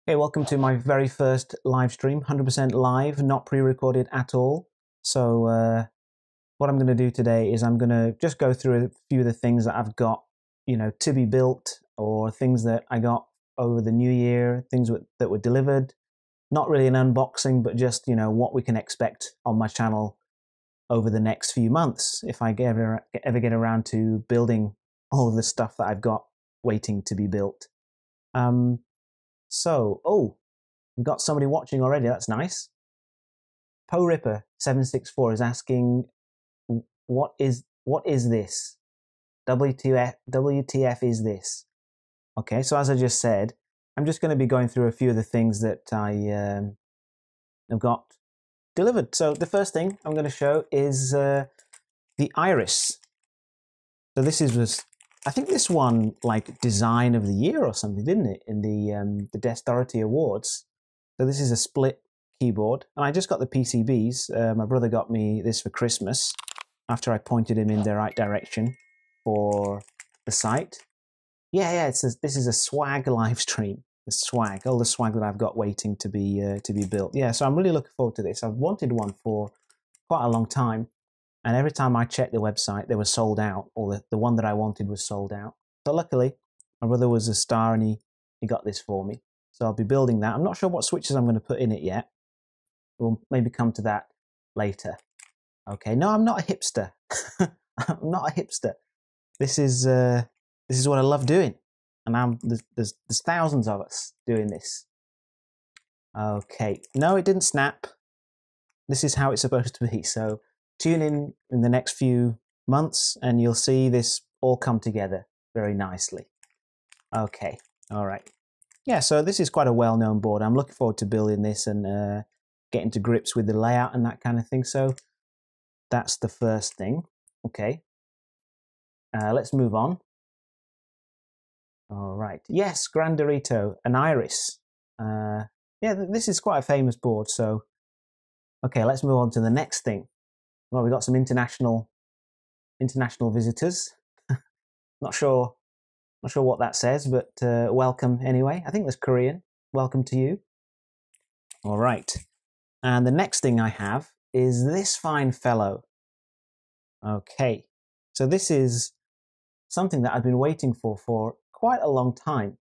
Hey, welcome to my very first live stream, 100% live, not pre-recorded at all. So what I'm going to do today is I'm going to just go through a few of the things that I've got, to be built, or things that I got over the new year, things that were delivered. Not really an unboxing, but just, what we can expect on my channel over the next few months if I ever get around to building all of the stuff that I've got waiting to be built. Oh, we've got somebody watching already. That's nice. Poe Ripper 764 is asking, what is this? WTF is this? Okay, so as I just said, I'm just going to be going through a few of the things that I have got delivered. So the first thing I'm going to show is the iris. So this was, I think this won like Design of the Year or something, didn't it, in the DEADSTREAM Awards? So this is a split keyboard, and I just got the PCBs. My brother got me this for Christmas after I pointed him in the right direction for the site. Yeah, this is a swag live stream. The swag, all the swag that I've got waiting to be built. Yeah, so I'm really looking forward to this. I've wanted one for quite a long time. And every time I checked the website, they were sold out, or the one that I wanted was sold out. So luckily, my brother was a star and he got this for me. So I'll be building that. I'm not sure what switches I'm going to put in it yet. We'll maybe come to that later. Okay, no, I'm not a hipster. I'm not a hipster. This is what I love doing. And there's thousands of us doing this. Okay, no, it didn't snap. This is how it's supposed to be. So tune in the next few months and you'll see this all come together very nicely. Okay, all right. Yeah, so this is quite a well-known board. I'm looking forward to building this and getting to grips with the layout and that kind of thing. So that's the first thing. Okay, let's move on. All right. Yes, Gran Dorito, an iris. Yeah, this is quite a famous board. So, okay, let's move on to the next thing. Well, we've got some international visitors. Not sure what that says, but welcome anyway. I think that's Korean. Welcome to you. All right. And the next thing I have is this fine fellow. Okay. So this is something that I've been waiting for quite a long time.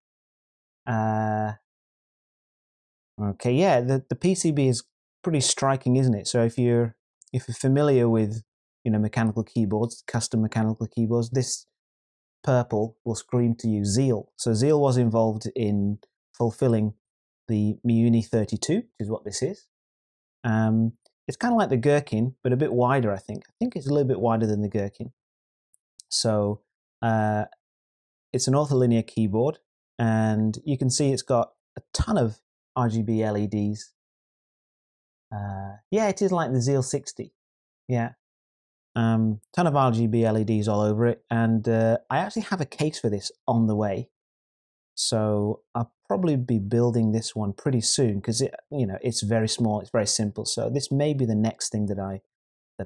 Okay, yeah, the PCB is pretty striking, isn't it? So if you're familiar with mechanical keyboards, custom mechanical keyboards, this purple will scream to you Uziel. So Uziel was involved in fulfilling the Miyuni 32, which is what this is. It's kind of like the Gherkin, but a bit wider, I think. I think it's a little bit wider than the Gherkin. So it's an ortholinear keyboard, and you can see it's got a ton of RGB LEDs. Yeah, it is like the Uziel 60. Yeah. Ton of RGB LEDs all over it, and I actually have a case for this on the way. So I'll probably be building this one pretty soon because it's very small, it's very simple. So this may be the next thing that I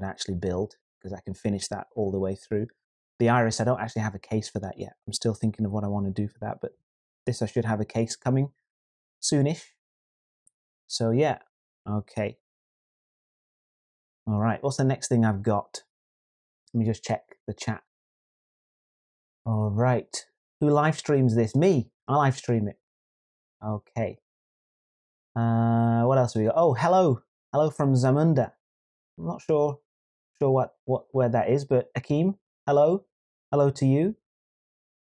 actually build because I can finish that all the way through. The iris, I don't actually have a case for that yet. I'm still thinking of what I want to do for that, but this I should have a case coming soonish. So yeah, okay. All right, what's the next thing I've got? Let me just check the chat. All right, who live streams this? Me. I live stream it. Okay. What else have we got? Oh, hello from Zamunda. I'm not sure where that is, but Akeem, hello to you.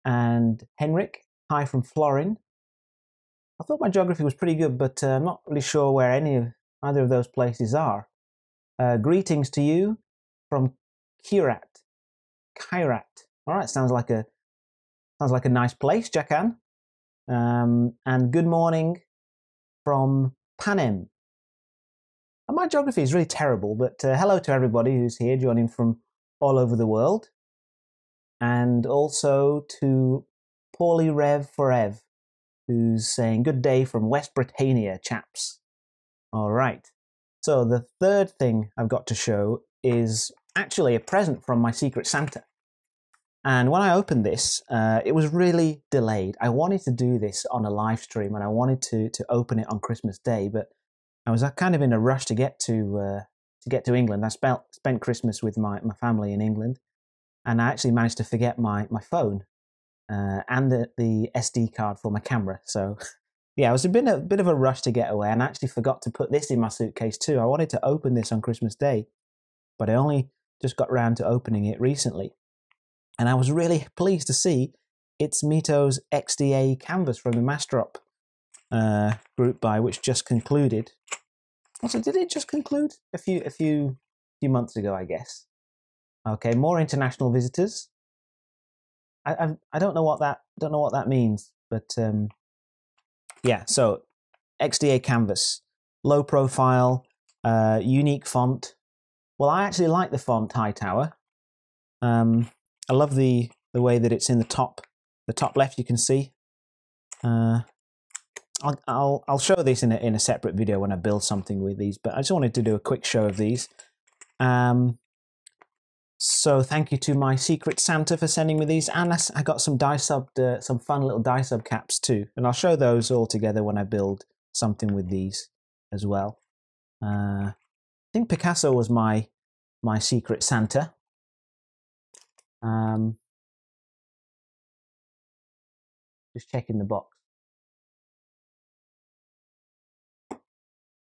And Henrik, hi from Florin. I thought my geography was pretty good, but I'm not really sure where either of those places are. Greetings to you from Kairat. All right, sounds like a nice place, Jakan. And good morning from Panem. And my geography is really terrible, but hello to everybody who's here joining from all over the world. And also to Paulie Rev Forev, who's saying good day from West Britannia, chaps. All right. So the third thing I've got to show is actually a present from my Secret Santa. And when I opened this, it was really delayed. I wanted to do this on a live stream, and I wanted to open it on Christmas Day, but I was kind of in a rush to get to England. I spent Christmas with my family in England, and I actually managed to forget my phone and the SD card for my camera. So yeah, it was a bit of a rush to get away, and I actually forgot to put this in my suitcase too. I wanted to open this on Christmas Day, but I only just got around to opening it recently. And I was really pleased to see it's Mito's XDA canvas from the Mastrop group buy, which just concluded. Also, did it just conclude a few months ago, I guess? Okay, more international visitors. I don't know what that means, but yeah. So XDA canvas, low profile, unique font. Well, I actually like the font Hightower. I love the way that it's in the top left. You can see. I'll show this in a separate video when I build something with these. But I just wanted to do a quick show of these. So thank you to my Secret Santa for sending me these, and I got some some fun little die sub caps too, and I'll show those all together when I build something with these as well. I think Picasso was my Secret Santa. Just checking the box.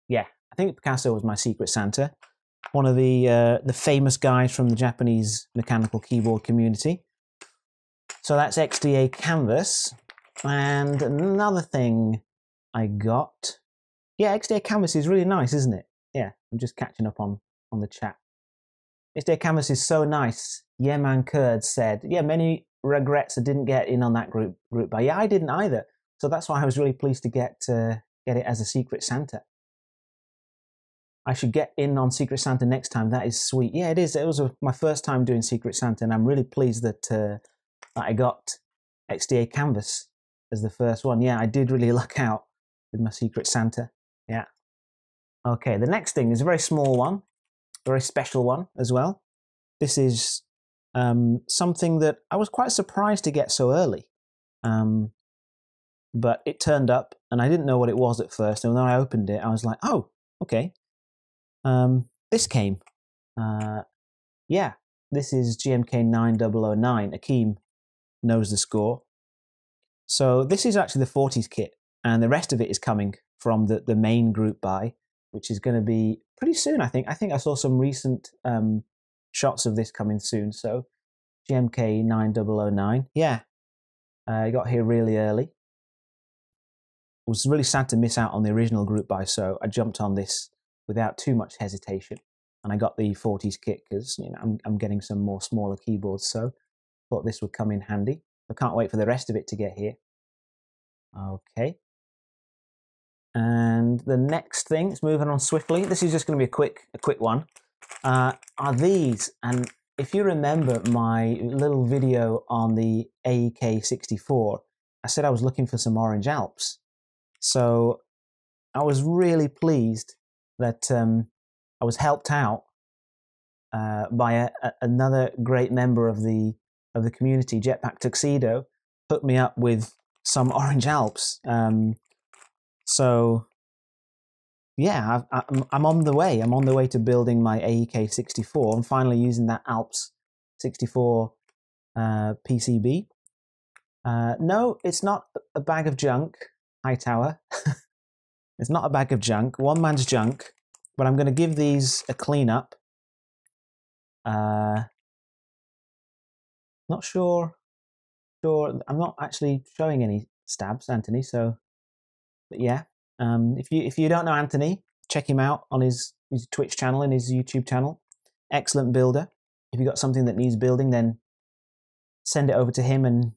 Yeah, I think Picasso was my Secret Santa. One of the famous guys from the Japanese mechanical keyboard community. So that's XDA canvas. And another thing I got. Yeah, XDA canvas is really nice, isn't it? Yeah, I'm just catching up on the chat. XDA canvas is so nice. Yeah, man, Kurd said, yeah, many regrets I didn't get in on that group buy. Yeah, I didn't either. So that's why I was really pleased to get it as a Secret Santa. I should get in on Secret Santa next time. That is sweet. Yeah, it is. It was my first time doing Secret Santa, and I'm really pleased that I got XDA canvas as the first one. Yeah, I did really luck out with my Secret Santa. Yeah. Okay, the next thing is a very small one, a very special one as well. This is something that I was quite surprised to get so early. But it turned up, and I didn't know what it was at first. And when I opened it, I was like, oh, okay. This came. Yeah, this is GMK 9009. Akeem knows the score. So this is actually the Forties kit, and the rest of it is coming from the main group buy, which is going to be pretty soon, I think. I think I saw some recent shots of this coming soon. So GMK 9009. Yeah, I got here really early. Was really sad to miss out on the original group buy, so I jumped on this without too much hesitation, and I got the Forties kit because I'm getting some more smaller keyboards, so thought this would come in handy. I can't wait for the rest of it to get here. Okay, and the next thing, it's moving on swiftly. This is just going to be a quick one. Are these? And if you remember my little video on the AEK64, I said I was looking for some orange Alps. So I was really pleased that I was helped out by another great member of the community, Jetpack Tuxedo, hooked me up with some orange Alps. So yeah, I'm on the way. I'm on the way to building my AEK64. I'm finally using that Alps 64 PCB. No, it's not a bag of junk, Hightower. It's not a bag of junk, one man's junk, but I'm going to give these a clean up. Not sure. I'm not actually showing any stabs, Anthony. So, but yeah, if you don't know Anthony, check him out on his Twitch channel and his YouTube channel. Excellent builder. If you got something that needs building, then send it over to him and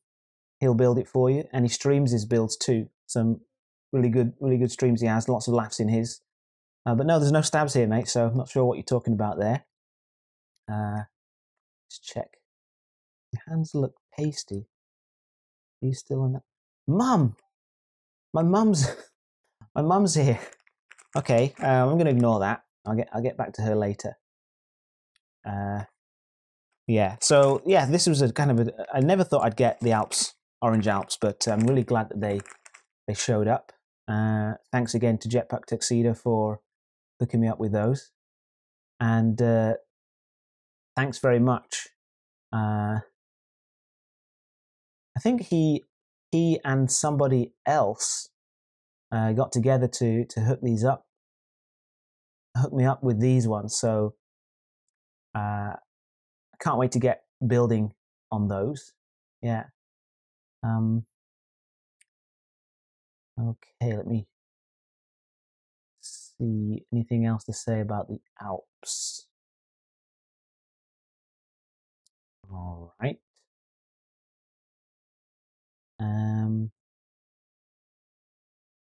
he'll build it for you. And he streams his builds too. Some really good streams he has. Lots of laughs in his. But no, there's no stabs here, mate. So I'm not sure what you're talking about there. Let's check. Your hands look pasty. Are you still on that? Mum! My mum's here. Okay, I'm going to ignore that. I'll get back to her later. Yeah, so yeah, this was a kind of I never thought I'd get the Alps, Orange Alps, but I'm really glad that they showed up. Thanks again to Jetpack Tuxedo for hooking me up with those, and thanks very much. I think he and somebody else got together to hook me up with these ones. So I can't wait to get building on those. Yeah. Okay, let me see anything else to say about the Alps. All right.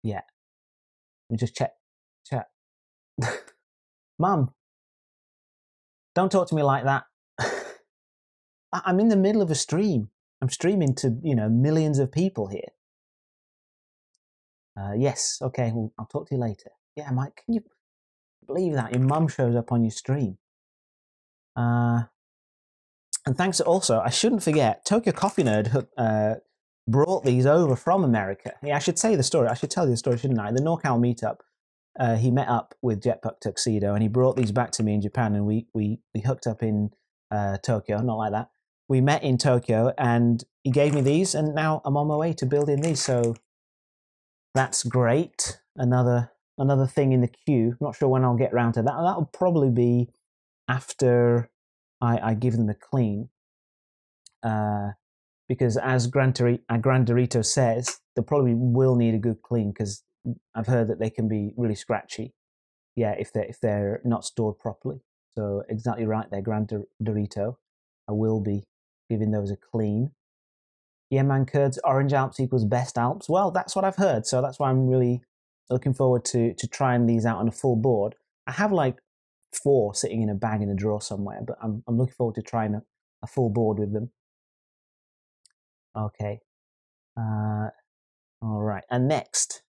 Yeah. Let me just check. Mum, don't talk to me like that. I'm in the middle of a stream. I'm streaming to, millions of people here. Yes, okay, well, I'll talk to you later. Yeah, Mike, can you believe that? Your mum shows up on your stream. And thanks also, I shouldn't forget, Tokyo Coffee Nerd brought these over from America. Yeah, I should say the story. I should tell you the story, shouldn't I? The NorCal meetup, he met up with Jetpack Tuxedo and he brought these back to me in Japan, and we hooked up in Tokyo, not like that. We met in Tokyo and he gave me these, and now I'm on my way to building these, so that's great. Another thing in the queue. I'm not sure when I'll get around to that. That'll probably be after I give them a clean. Because as Gran Dorito says, they probably will need a good clean, because I've heard that they can be really scratchy. Yeah, if they're not stored properly. So exactly right there, Gran Dorito. I will be giving those a clean. Yeah, man, Kurds, Orange Alps equals best Alps. Well, that's what I've heard, so that's why I'm really looking forward to trying these out on a full board. I have like 4 sitting in a bag in a drawer somewhere, but I'm looking forward to trying a full board with them. Okay. All right. And next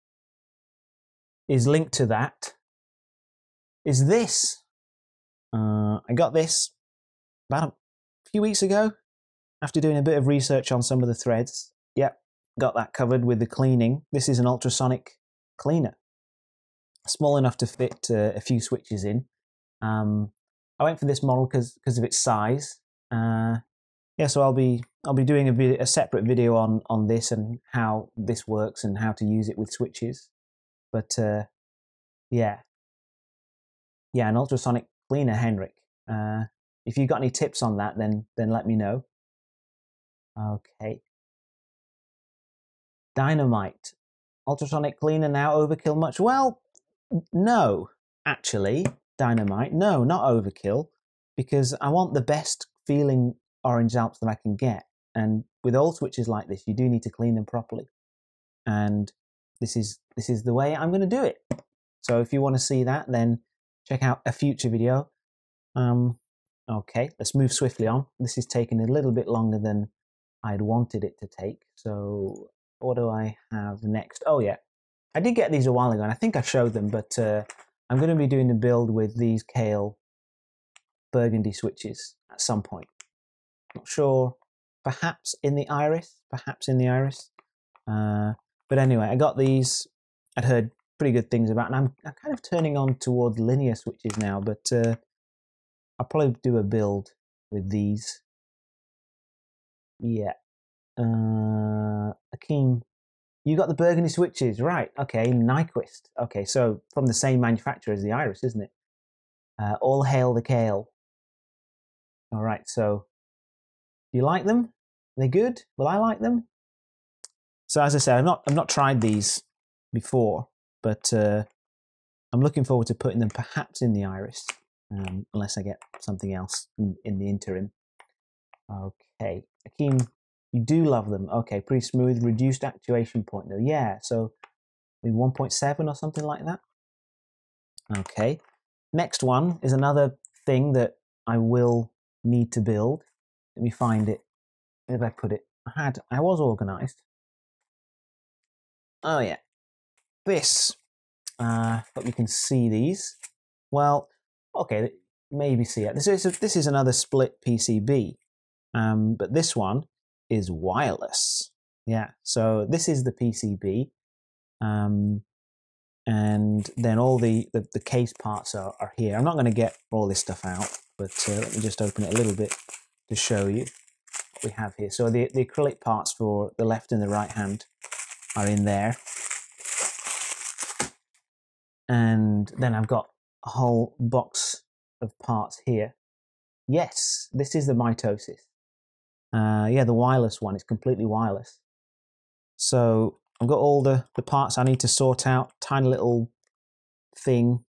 is linked to that is this. I got this about a few weeks ago after doing a bit of research on some of the threads. Yep, got that covered with the cleaning. This is an ultrasonic cleaner, small enough to fit a few switches in. I went for this model because of its size. Yeah, so I'll be doing a separate video on this and how this works and how to use it with switches. But yeah, an ultrasonic cleaner, Henrik. If you've got any tips on that, then let me know. Okay. Dynamite. Ultrasonic cleaner now overkill much? Well, no, actually, Dynamite. No, not overkill, because I want the best feeling Orange Alps that I can get. And with all switches like this, you do need to clean them properly. And this is the way I'm going to do it. So if you want to see that, then check out a future video. Okay, let's move swiftly on. This is taking a little bit longer than I'd wanted it to take. So what do I have next? Oh yeah, I did get these a while ago, and I think I showed them, but I'm going to be doing a build with these Kale burgundy switches at some point. Not sure, perhaps in the Iris, but anyway, I got these. I'd heard pretty good things about, and I'm kind of turning on towards linear switches now, but I'll probably do a build with these. Yeah. Akeem, you got the burgundy switches, right? Okay, Nyquist. Okay, so from the same manufacturer as the Iris, isn't it? All hail the Kale. All right, so do you like them? Are they good? Will I like them? So as I said, I've not tried these before, but I'm looking forward to putting them perhaps in the Iris, unless I get something else in the interim. Okay, Akeem, you do love them. Okay, pretty smooth, reduced actuation point though. Yeah, so maybe 1.7 or something like that. Okay, next one is another thing that I will need to build. Let me find it. Where did I put it? I was organized. Oh yeah, this. Hope you can see these. Well, okay, maybe see it. This is another split PCB, but this one is wireless. Yeah, so this is the PCB, and then all the case parts are here. I'm not going to get all this stuff out, but let me just open it a little bit to show you what we have here. So the acrylic parts for the left and the right hand are in there. And then I've got a whole box of parts here. Yes, this is the mitosis. Yeah, the wireless one. It's completely wireless. So I've got all the parts I need to sort out. Tiny little thing,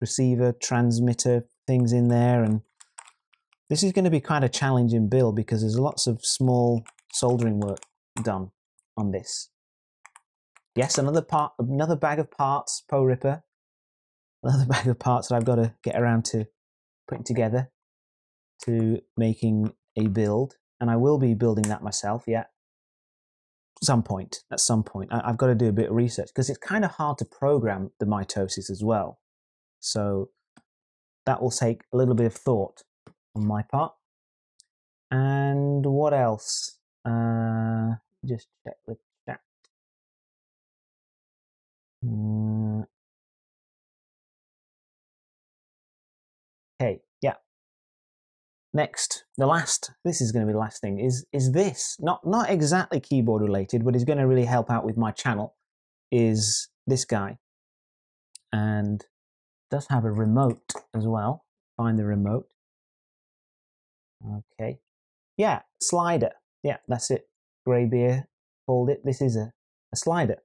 receiver, transmitter things in there. And this is going to be quite a challenging build because there's lots of small soldering work done on this. Yes, another bag of parts, Po Ripper. Another bag of parts that I've got to get around to putting together to making a build. And I will be building that myself, yeah. At some point. I've got to do a bit of research because it's kind of hard to program the mitosis as well. So that will take a little bit of thought on my part. And what else? Just check the chat. Okay, yeah. Next, this is going to be the last thing, is this. Not exactly keyboard related, but is going to really help out with my channel, is this guy. And does have a remote as well. Find the remote. Okay. Yeah, slider. Yeah, that's it. Grey Beer called it. This is a slider.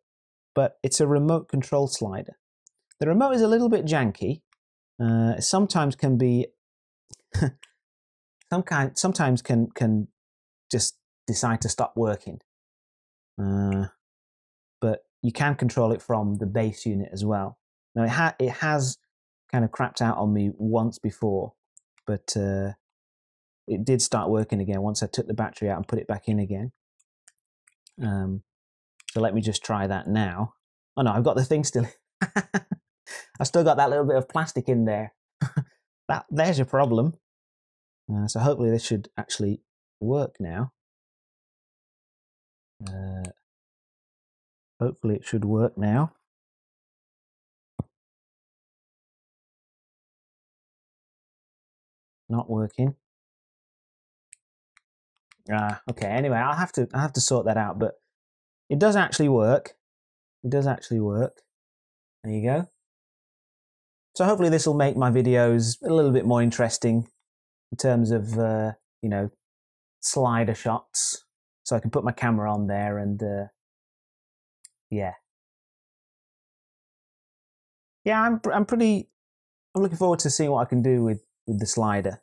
But it's a remote control slider. The remote is a little bit janky. Sometimes can be... sometimes can just decide to stop working. But you can control it from the base unit as well. Now it has kind of crapped out on me once before, but it did start working again once I took the battery out and put it back in again. So let me just try that now. Oh no, I've got the thing still. I've still got that little bit of plastic in there. There's your problem. So hopefully this should actually work now. Hopefully it should work now. Not working. Okay. Anyway, I'll have to sort that out. But it does actually work. It does actually work. There you go. So hopefully this will make my videos a little bit more interesting in terms of you know, slider shots. So I can put my camera on there and yeah. Yeah, I'm looking forward to seeing what I can do with the slider.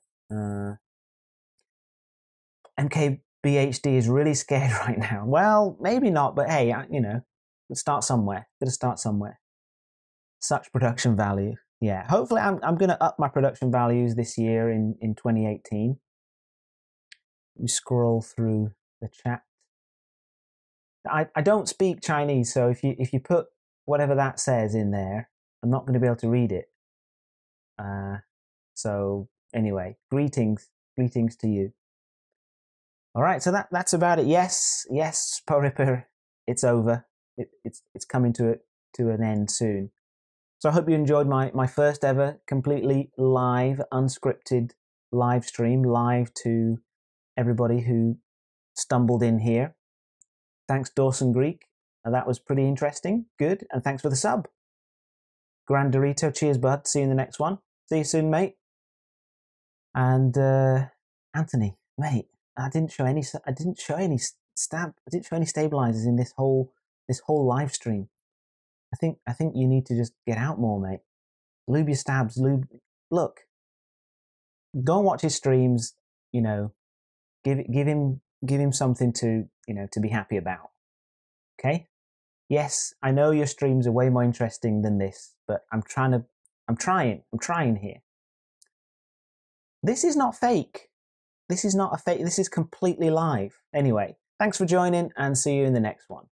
MKBHD is really scared right now. Well, maybe not, but hey, you know, let's start somewhere. Gotta start somewhere. Such production value. Yeah, hopefully I'm going to up my production values this year in 2018. Let me scroll through the chat. I don't speak Chinese, so if you put whatever that says in there, I'm not going to be able to read it. So anyway, greetings to you. All right, so that's about it. Yes, Po Ripper, it's over. It's coming to an end soon. So I hope you enjoyed my first ever completely live, unscripted live stream, live to everybody who stumbled in here. Thanks, Dawson Greek. That was pretty interesting. Good. And thanks for the sub. Grand Dorito, cheers, bud. See you in the next one. See you soon, mate. And Anthony, mate, I didn't show any stabilizers in this whole live stream. I think you need to just get out more, mate. Lube your stabs. Look, go and watch his streams. You know, give him something to, you know, to be happy about. Okay. Yes, I know your streams are way more interesting than this, but I'm trying here. This is not fake. This is not a fake. This is completely live. Anyway, thanks for joining and see you in the next one.